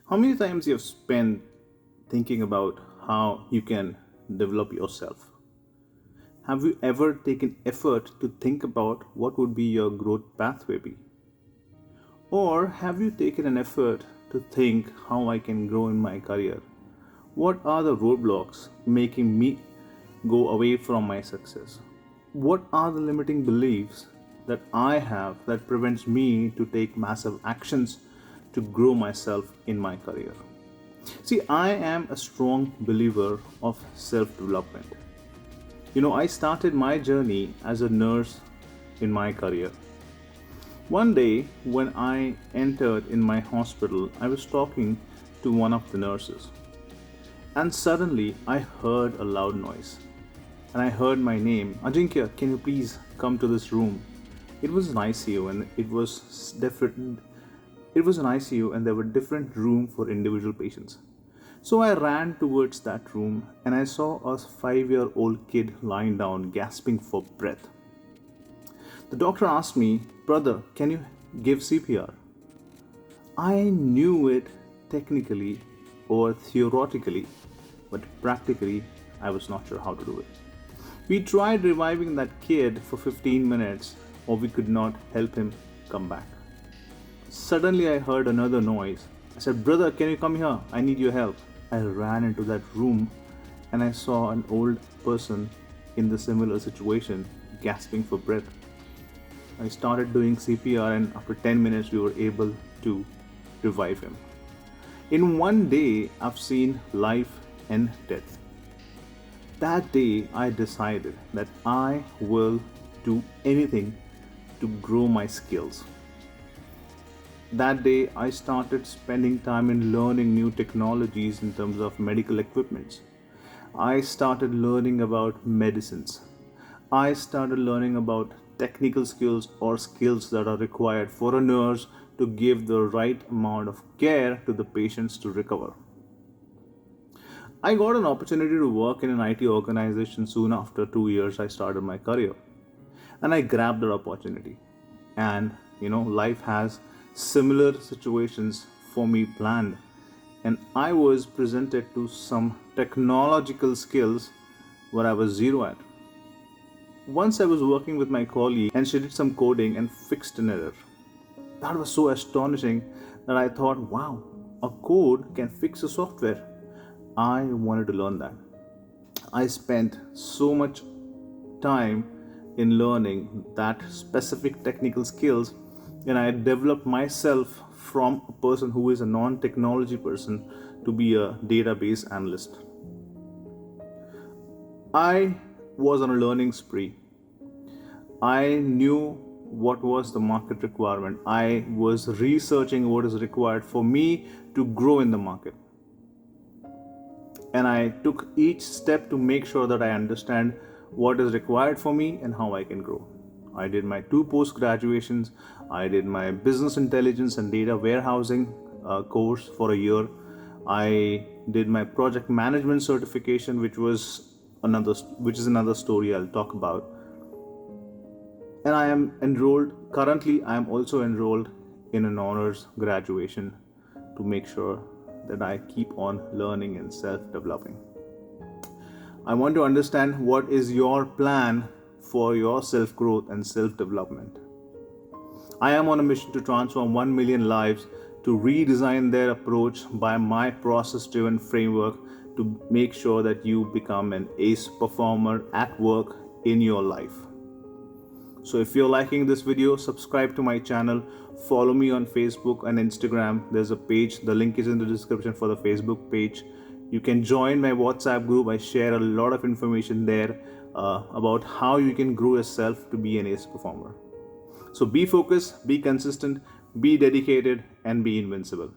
How many times you have spent thinking about how you can develop yourself? Have you ever taken effort to think about what would be your growth pathway be? Or have you taken an effort to think how I can grow in my career? What are the roadblocks making me go away from my success? What are the limiting beliefs that I have that prevents me to take massive actions to grow myself in my career? See, I am a strong believer of self development. I started my journey as a nurse in my career. One day, when I entered in my hospital, I was talking to one of the nurses, and suddenly I heard a loud noise. And I heard my name, Ajinkya, can you please come to this room? It was an ICU, and it was different. It was an ICU, and there were different rooms for individual patients. So I ran towards that room, and I saw a 5-year-old kid lying down, gasping for breath. The doctor asked me, "Brother, can you give CPR?" I knew it technically or theoretically, but practically, I was not sure how to do it. We tried reviving that kid for 15 minutes, or we could not help him come back. Suddenly, I heard another noise. I said, "Brother, can you come here? I need your help." I ran into that room and I saw an old person in the similar situation, gasping for breath. I started doing CPR, and after 10 minutes, we were able to revive him. In one day, I've seen life and death. That day, I decided that I will do anything to grow my skills. That day, I started spending time in learning new technologies in terms of medical equipments. I started learning about medicines. I started learning about technical skills or skills that are required for a nurse to give the right amount of care to the patients to recover. I got an opportunity to work in an IT organization soon after 2 years I started my career. And I grabbed that opportunity. And life has similar situations for me planned. And I was presented to some technological skills where I was zero at. Once I was working with my colleague and she did some coding and fixed an error. That was so astonishing that I thought, wow, a code can fix a software. I wanted to learn that. I spent so much time in learning that specific technical skills, and I developed myself from a person who is a non-technology person to be a database analyst. I was on a learning spree. I knew what was the market requirement. I was researching what is required for me to grow in the market. And I took each step to make sure that I understand what is required for me and how I can grow. I did my 2 post graduations. I did my business intelligence and data warehousing course for a year. I did my project management certification, which is another story I'll talk about. And I am enrolled. Currently, I am also enrolled in an honors graduation to make sure that I keep on learning and self-developing. I want to understand what is your plan for your self-growth and self-development. I am on a mission to transform 1 million lives, to redesign their approach by my process-driven framework to make sure that you become an ace performer at work in your life. So if you're liking this video, subscribe to my channel, follow me on Facebook and Instagram. There's a page, the link is in the description for the Facebook page. You can join my WhatsApp group. I share a lot of information there about how you can grow yourself to be an ace performer. So be focused, be consistent, be dedicated, and be invincible.